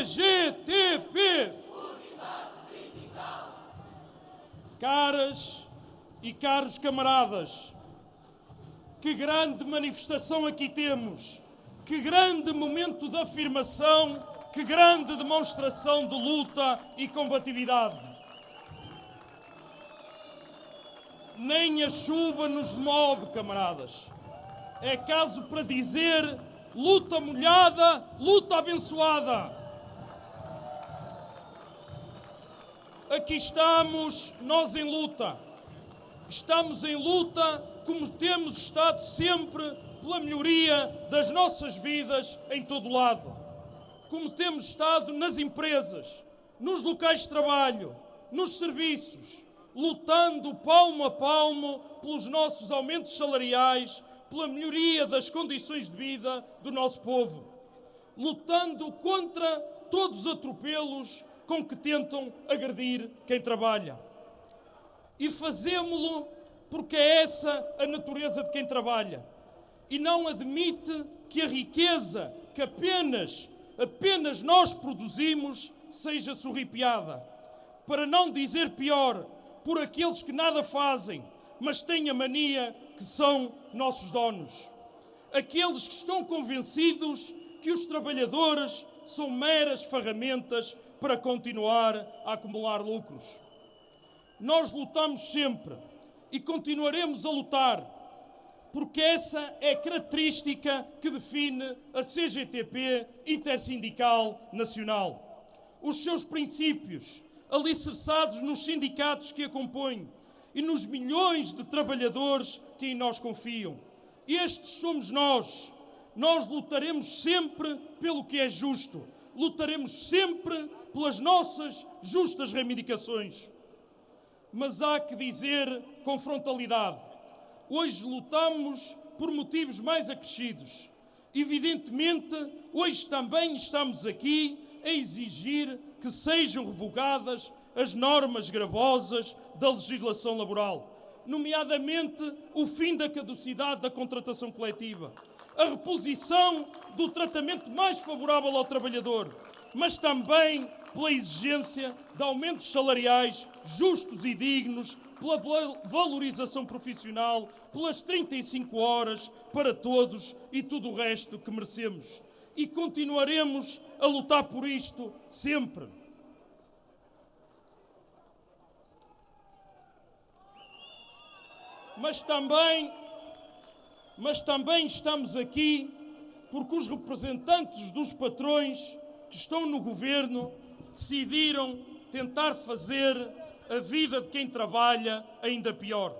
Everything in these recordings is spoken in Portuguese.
CGTP! Caras e caros camaradas, que grande manifestação aqui temos, que grande momento de afirmação, que grande demonstração de luta e combatividade. Nem a chuva nos move, camaradas. É caso para dizer luta molhada, luta abençoada. Aqui estamos nós em luta. Estamos em luta como temos estado sempre pela melhoria das nossas vidas em todo lado. Como temos estado nas empresas, nos locais de trabalho, nos serviços, lutando palmo a palmo pelos nossos aumentos salariais, pela melhoria das condições de vida do nosso povo. Lutando contra todos os atropelos com que tentam agredir quem trabalha. E fazemo-lo porque é essa a natureza de quem trabalha. E não admite que a riqueza que apenas nós produzimos seja sorripiada. Para não dizer pior, por aqueles que nada fazem, mas têm a mania que são nossos donos. Aqueles que estão convencidos que os trabalhadores são meras ferramentas para continuar a acumular lucros. Nós lutamos sempre e continuaremos a lutar, porque essa é a característica que define a CGTP Intersindical Nacional. Os seus princípios, alicerçados nos sindicatos que a compõem e nos milhões de trabalhadores que em nós confiam. Estes somos nós. Nós lutaremos sempre pelo que é justo. Lutaremos sempre pelas nossas justas reivindicações. Mas há que dizer com frontalidade, hoje lutamos por motivos mais acrescidos. Evidentemente, hoje também estamos aqui a exigir que sejam revogadas as normas gravosas da legislação laboral, nomeadamente o fim da caducidade da contratação coletiva, a reposição do tratamento mais favorável ao trabalhador, mas também pela exigência de aumentos salariais justos e dignos, pela valorização profissional, pelas 35 horas para todos e tudo o resto que merecemos. E continuaremos a lutar por isto sempre. Mas também estamos aqui porque os representantes dos patrões que estão no governo decidiram tentar fazer a vida de quem trabalha ainda pior.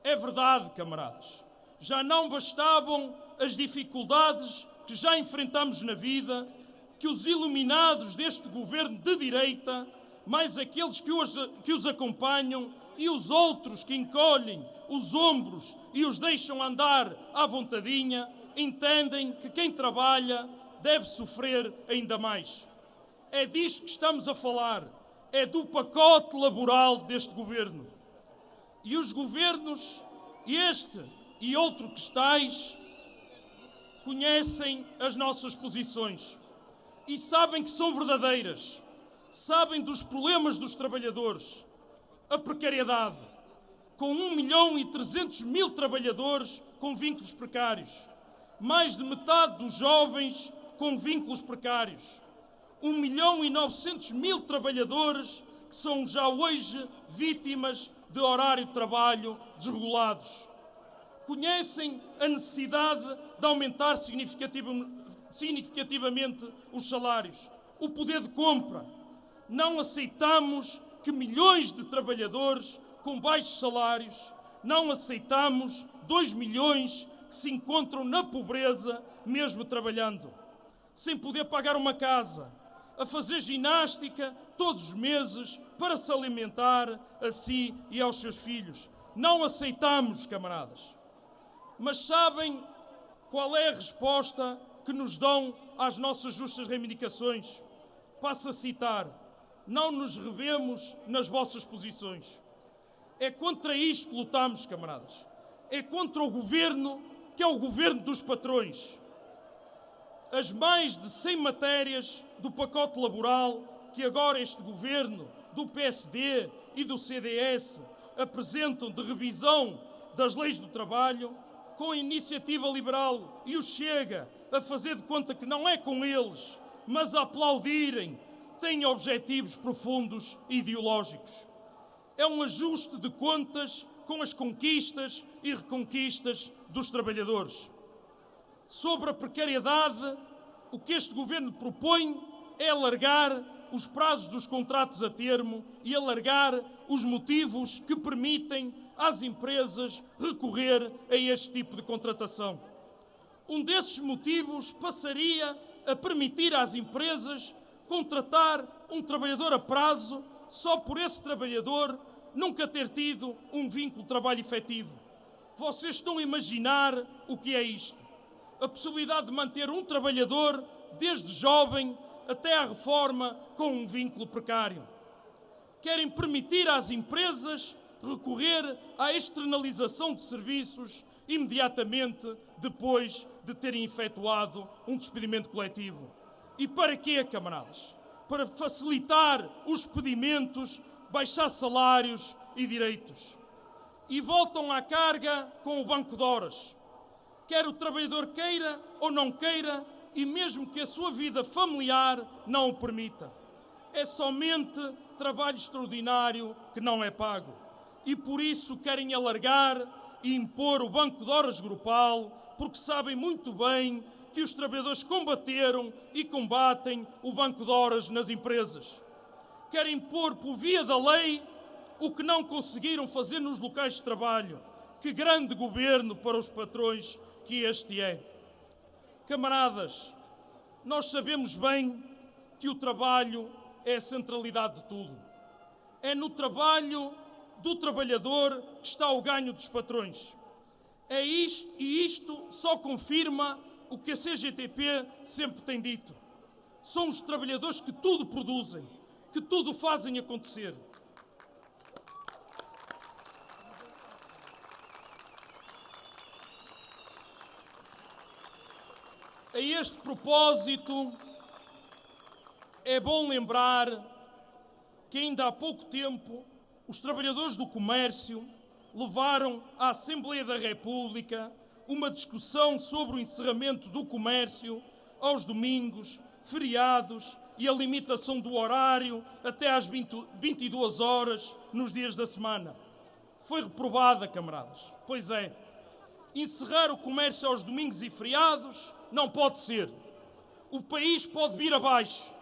É verdade, camaradas. Já não bastavam as dificuldades que já enfrentamos na vida, que os iluminados deste governo de direita, mais aqueles que os acompanham e os outros que encolhem os ombros e os deixam andar à vontadinha, entendem que quem trabalha deve sofrer ainda mais. É disto que estamos a falar, é do pacote laboral deste governo. E os governos, este e outro que estais, conhecem as nossas posições e sabem que são verdadeiras, sabem dos problemas dos trabalhadores, a precariedade, com 1.300.000 trabalhadores com vínculos precários, mais de metade dos jovens com vínculos precários, 1.900.000 trabalhadores que são já hoje vítimas de horário de trabalho desregulados. Conhecem a necessidade de aumentar significativamente os salários, o poder de compra. Não aceitamos que milhões de trabalhadores com baixos salários, não aceitamos 2 milhões que se encontram na pobreza mesmo trabalhando, sem poder pagar uma casa, a fazer ginástica todos os meses para se alimentar a si e aos seus filhos. Não aceitamos, camaradas. Mas sabem qual é a resposta que nos dão às nossas justas reivindicações? Passo a citar: não nos revemos nas vossas posições. É contra isto que lutamos, camaradas. É contra o governo que é o governo dos patrões. as mais de 100 matérias do pacote laboral que agora este governo do PSD e do CDS apresentam de revisão das leis do trabalho, com a Iniciativa Liberal e o Chega a fazer de conta que não é com eles, mas a aplaudirem, têm objetivos profundos e ideológicos. É um ajuste de contas com as conquistas e reconquistas dos trabalhadores. Sobre a precariedade, o que este governo propõe é alargar os prazos dos contratos a termo e alargar os motivos que permitem às empresas recorrer a este tipo de contratação. Um desses motivos passaria a permitir às empresas contratar um trabalhador a prazo só por esse trabalhador nunca ter tido um vínculo de trabalho efetivo. Vocês estão a imaginar o que é isto? A possibilidade de manter um trabalhador desde jovem até à reforma com um vínculo precário. Querem permitir às empresas recorrer à externalização de serviços imediatamente depois de terem efetuado um despedimento coletivo. E para quê, camaradas? Para facilitar os despedimentos, baixar salários e direitos. E voltam à carga com o banco de horas. Quer o trabalhador queira ou não queira, e mesmo que a sua vida familiar não o permita. É somente trabalho extraordinário que não é pago. E por isso querem alargar e impor o banco de horas grupal, porque sabem muito bem que os trabalhadores combateram e combatem o banco de horas nas empresas. Querem pôr por via da lei o que não conseguiram fazer nos locais de trabalho. Que grande governo para os patrões que este é. Camaradas, nós sabemos bem que o trabalho é a centralidade de tudo. É no trabalho do trabalhador que está o ganho dos patrões. É isto, e isto só confirma o que a CGTP sempre tem dito. São os trabalhadores que tudo produzem, que tudo fazem acontecer. A este propósito, é bom lembrar que ainda há pouco tempo os trabalhadores do comércio levaram à Assembleia da República uma discussão sobre o encerramento do comércio aos domingos, feriados e a limitação do horário até às 22 horas nos dias da semana. Foi reprovada, camaradas. Pois é, encerrar o comércio aos domingos e feriados não pode ser. O país pode vir abaixo,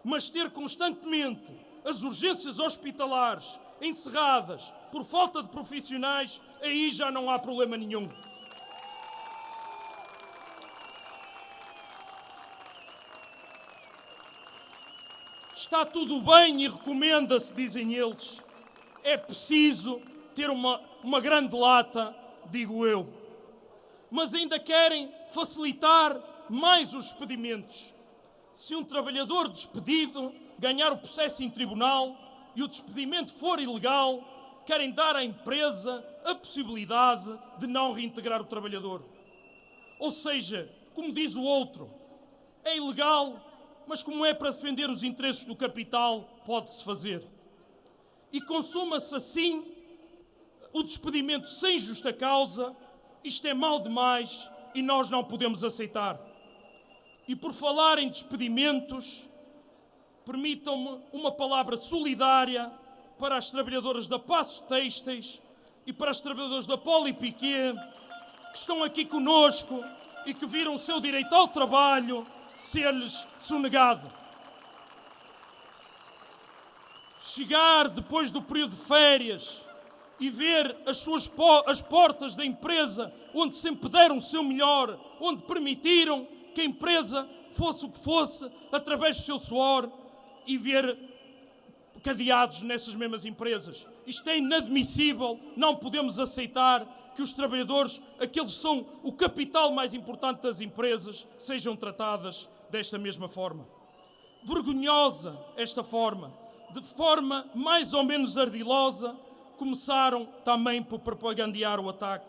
mas ter constantemente as urgências hospitalares encerradas por falta de profissionais, aí já não há problema nenhum. Está tudo bem e recomenda-se, dizem eles. É preciso ter uma grande lata, digo eu. Mas ainda querem facilitar mais os despedimentos. Se um trabalhador despedido ganhar o processo em tribunal e o despedimento for ilegal, querem dar à empresa a possibilidade de não reintegrar o trabalhador. Ou seja, como diz o outro, é ilegal, mas como é para defender os interesses do capital, pode-se fazer. E consuma-se assim o despedimento sem justa causa. Isto é mau demais e nós não podemos aceitar. E por falar em despedimentos, permitam-me uma palavra solidária para as trabalhadoras da Passo Têxteis e para as trabalhadoras da Poli Piquet, que estão aqui conosco e que viram o seu direito ao trabalho ser-lhes sonegado. Chegar depois do período de férias e ver as portas da empresa onde sempre deram o seu melhor, onde permitiram que a empresa fosse o que fosse, através do seu suor, e ver cadeados nessas mesmas empresas. Isto é inadmissível, não podemos aceitar que os trabalhadores, aqueles que são o capital mais importante das empresas, sejam tratadas desta mesma forma. Vergonhosa esta forma, de forma mais ou menos ardilosa, começaram também por propagandear o ataque.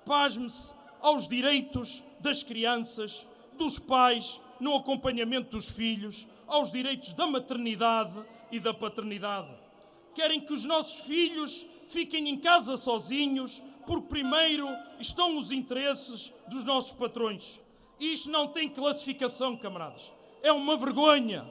Pasme-se aos direitos das crianças, dos pais no acompanhamento dos filhos, aos direitos da maternidade e da paternidade. Querem que os nossos filhos fiquem em casa sozinhos, porque primeiro estão os interesses dos nossos patrões. E isto não tem classificação, camaradas. É uma vergonha.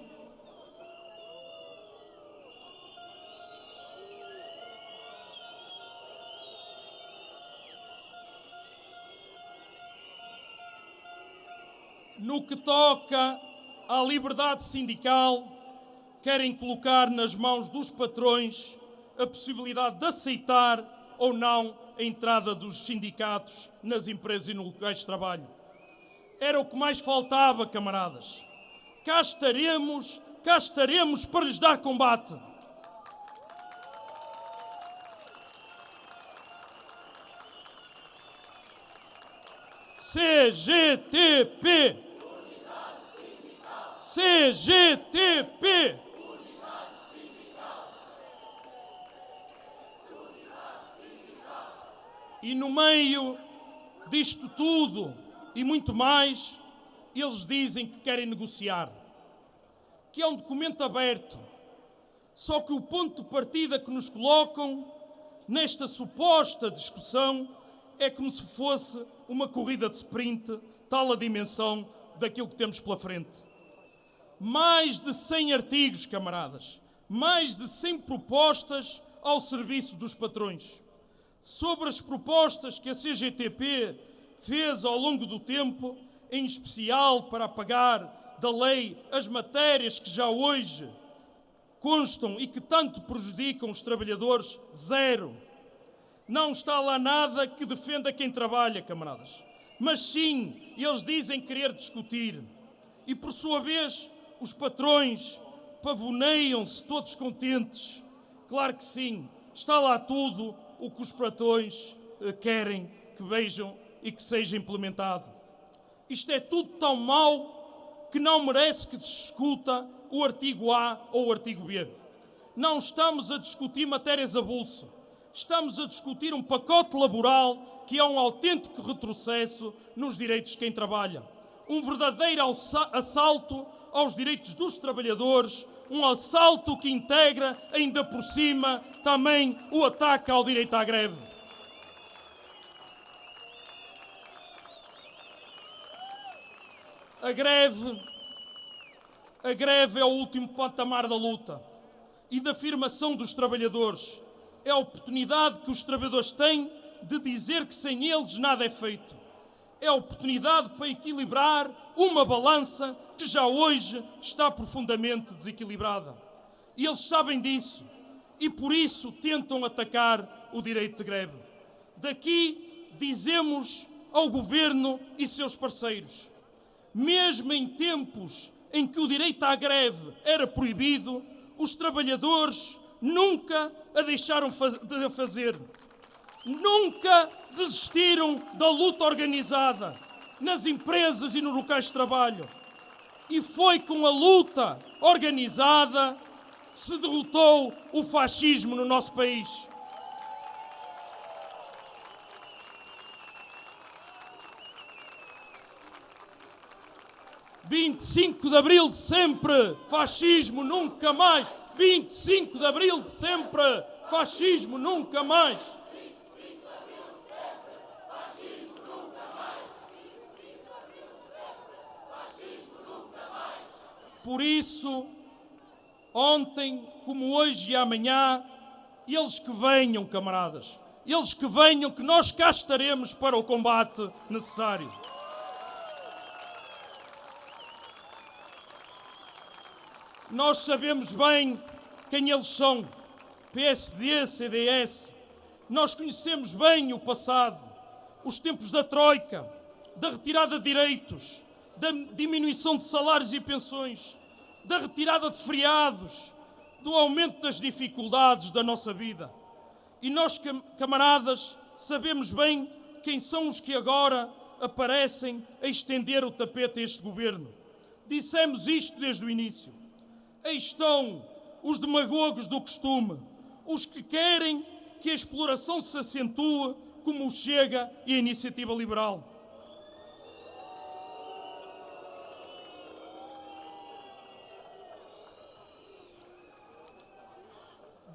No que toca à liberdade sindical, querem colocar nas mãos dos patrões a possibilidade de aceitar ou não a entrada dos sindicatos nas empresas e nos locais de trabalho. Era o que mais faltava, camaradas. Cá estaremos para lhes dar combate. CGTP! CGTP! E no meio disto tudo e muito mais, eles dizem que querem negociar, que é um documento aberto. Só que o ponto de partida que nos colocam nesta suposta discussão é como se fosse uma corrida de sprint, tal a dimensão daquilo que temos pela frente. Mais de 100 artigos, camaradas, mais de 100 propostas ao serviço dos patrões. Sobre as propostas que a CGTP fez ao longo do tempo, em especial para apagar da lei as matérias que já hoje constam e que tanto prejudicam os trabalhadores, zero. Não está lá nada que defenda quem trabalha, camaradas. Mas sim, eles dizem querer discutir. E por sua vez, os patrões pavoneiam-se todos contentes. Claro que sim, está lá tudo o que os patrões querem que vejam e que seja implementado. Isto é tudo tão mau que não merece que se discuta o artigo A ou o artigo B. Não estamos a discutir matérias avulso. Estamos a discutir um pacote laboral que é um autêntico retrocesso nos direitos de quem trabalha. Um verdadeiro assalto aos direitos dos trabalhadores, um assalto que integra, ainda por cima, também o ataque ao direito à greve. A greve é o último patamar da luta e da afirmação dos trabalhadores. É a oportunidade que os trabalhadores têm de dizer que sem eles nada é feito. É a oportunidade para equilibrar uma balança que já hoje está profundamente desequilibrada. E eles sabem disso e por isso tentam atacar o direito de greve. Daqui dizemos ao Governo e seus parceiros, mesmo em tempos em que o direito à greve era proibido, os trabalhadores nunca a deixaram de fazer. Nunca desistiram da luta organizada nas empresas e nos locais de trabalho. E foi com a luta organizada que se derrotou o fascismo no nosso país. «25 de Abril sempre, fascismo nunca mais! 25 de Abril sempre, fascismo nunca mais!» Por isso, ontem, como hoje e amanhã, eles que venham, camaradas, eles que venham, que nós cá estaremos para o combate necessário. Nós sabemos bem quem eles são, PSD, CDS. Nós conhecemos bem o passado, os tempos da Troika, da retirada de direitos, da diminuição de salários e pensões, da retirada de feriados, do aumento das dificuldades da nossa vida. E nós, camaradas, sabemos bem quem são os que agora aparecem a estender o tapete a este governo. Dissemos isto desde o início. Aí estão os demagogos do costume, os que querem que a exploração se acentue, como o Chega e a Iniciativa Liberal.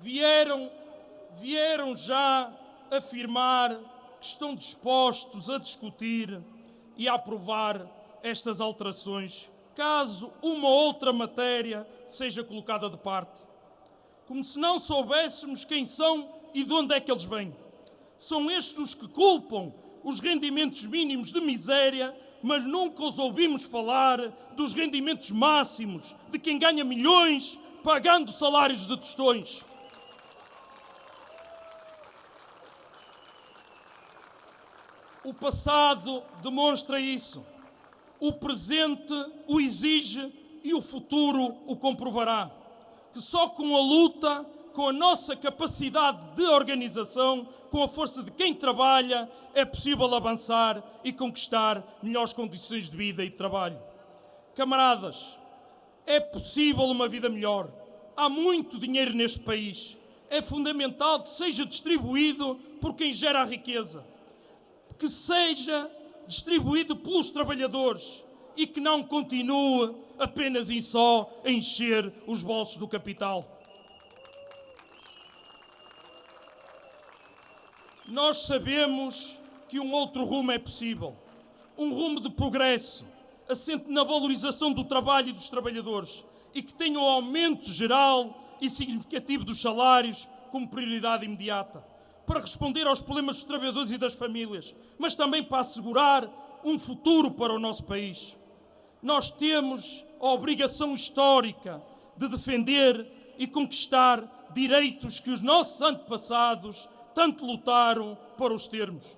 vieram já afirmar que estão dispostos a discutir e a aprovar estas alterações, caso uma ou outra matéria seja colocada de parte. Como se não soubéssemos quem são e de onde é que eles vêm. São estes os que culpam os rendimentos mínimos de miséria, mas nunca os ouvimos falar dos rendimentos máximos de quem ganha milhões pagando salários de tostões. O passado demonstra isso. O presente o exige e o futuro o comprovará. Que só com a luta, com a nossa capacidade de organização, com a força de quem trabalha, é possível avançar e conquistar melhores condições de vida e de trabalho. Camaradas, é possível uma vida melhor. Há muito dinheiro neste país. É fundamental que seja distribuído por quem gera a riqueza. Que seja distribuído pelos trabalhadores e que não continue apenas e só a encher os bolsos do capital. Nós sabemos que um outro rumo é possível. Um rumo de progresso, assente na valorização do trabalho e dos trabalhadores e que tenha um aumento geral e significativo dos salários como prioridade imediata, para responder aos problemas dos trabalhadores e das famílias, mas também para assegurar um futuro para o nosso país. Nós temos a obrigação histórica de defender e conquistar direitos que os nossos antepassados tanto lutaram para os termos.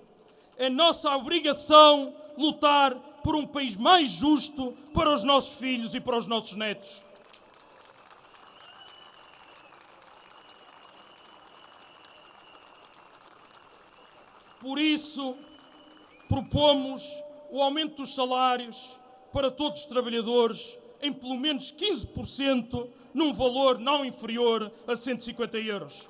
É nossa obrigação lutar por um país mais justo para os nossos filhos e para os nossos netos. Por isso, propomos o aumento dos salários para todos os trabalhadores em pelo menos 15%, num valor não inferior a 150 euros.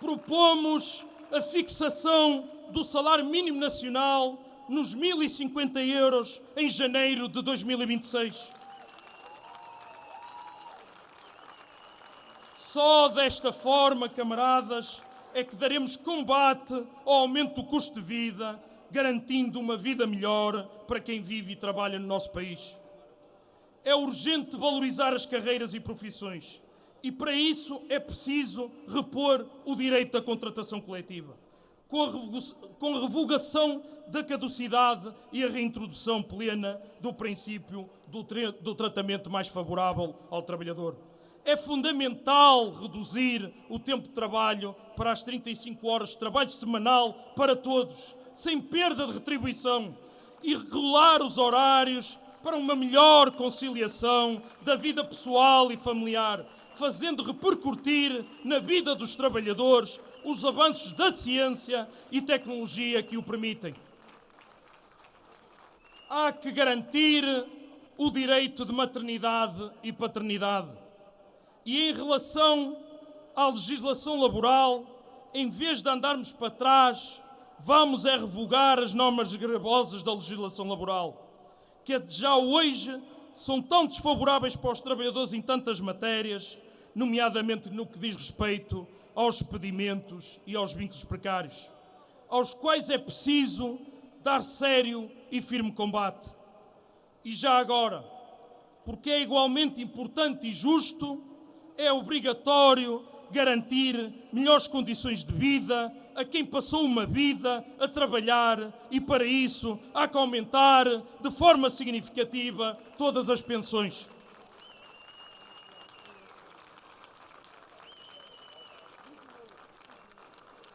Propomos a fixação do salário mínimo nacional nos 1.050 euros em janeiro de 2026. Só desta forma, camaradas, é que daremos combate ao aumento do custo de vida, garantindo uma vida melhor para quem vive e trabalha no nosso país. É urgente valorizar as carreiras e profissões e, para isso, é preciso repor o direito à contratação coletiva, com a revogação da caducidade e a reintrodução plena do princípio do tratamento mais favorável ao trabalhador. É fundamental reduzir o tempo de trabalho para as 35 horas de trabalho semanal para todos, sem perda de retribuição, e regular os horários para uma melhor conciliação da vida pessoal e familiar, fazendo repercutir na vida dos trabalhadores os avanços da ciência e tecnologia que o permitem. Há que garantir o direito de maternidade e paternidade. E em relação à legislação laboral, em vez de andarmos para trás, vamos revogar as normas gravosas da legislação laboral, que já hoje são tão desfavoráveis para os trabalhadores em tantas matérias, nomeadamente no que diz respeito aos despedimentos e aos vínculos precários, aos quais é preciso dar sério e firme combate. E já agora, porque é igualmente importante e justo, é obrigatório garantir melhores condições de vida a quem passou uma vida a trabalhar e, para isso, há que aumentar de forma significativa todas as pensões.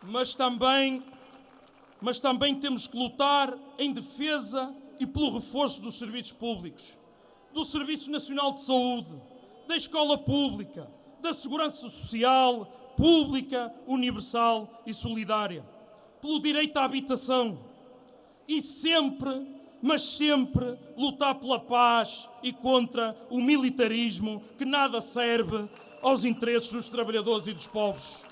Mas também temos que lutar em defesa e pelo reforço dos serviços públicos, do Serviço Nacional de Saúde, da escola pública, da segurança social, pública, universal e solidária, pelo direito à habitação e sempre, mas sempre, lutar pela paz e contra o militarismo que nada serve aos interesses dos trabalhadores e dos povos.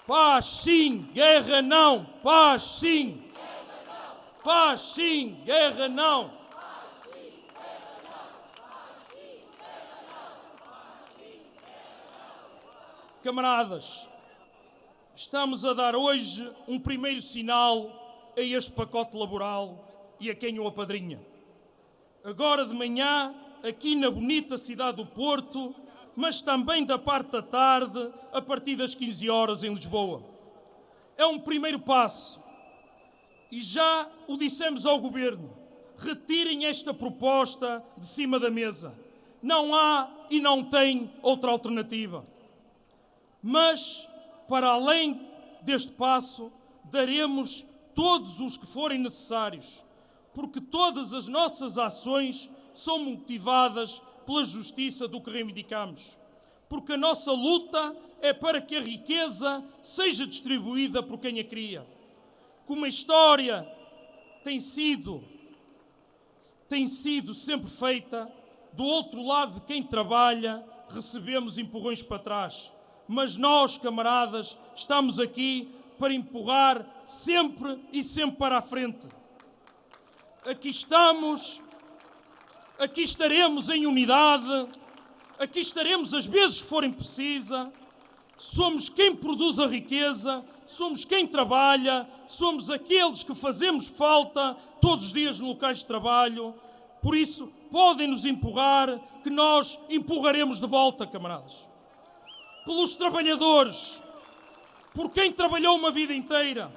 Paz sim, guerra não, paz sim. Paz sim, guerra não. Camaradas, estamos a dar hoje um primeiro sinal a este pacote laboral e a quem o apadrinha. Agora de manhã, aqui na bonita cidade do Porto, mas também da parte da tarde, a partir das 15 horas em Lisboa. É um primeiro passo. E já o dissemos ao Governo, retirem esta proposta de cima da mesa. Não há e não tem outra alternativa. Mas, para além deste passo, daremos todos os que forem necessários, porque todas as nossas ações são motivadas pela justiça do que reivindicamos. Porque a nossa luta é para que a riqueza seja distribuída por quem a cria. Como a história tem sido sempre feita, do outro lado de quem trabalha, recebemos empurrões para trás. Mas nós, camaradas, estamos aqui para empurrar sempre e sempre para a frente. Aqui estaremos em unidade, aqui estaremos as vezes que forem precisa. Somos quem produz a riqueza, somos quem trabalha, somos aqueles que fazemos falta todos os dias nos locais de trabalho. Por isso, podem nos empurrar, que nós empurraremos de volta, camaradas. Pelos trabalhadores, por quem trabalhou uma vida inteira,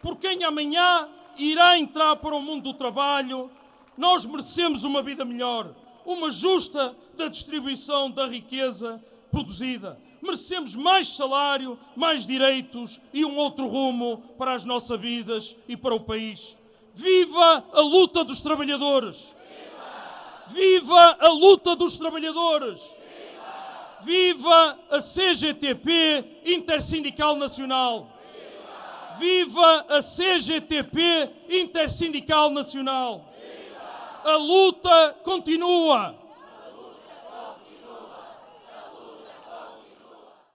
por quem amanhã irá entrar para o mundo do trabalho, nós merecemos uma vida melhor, uma justa da distribuição da riqueza produzida. Merecemos mais salário, mais direitos e um outro rumo para as nossas vidas e para o país. Viva a luta dos trabalhadores! Viva a luta dos trabalhadores! Viva a CGTP Intersindical Nacional! Viva a CGTP Intersindical Nacional! A luta continua!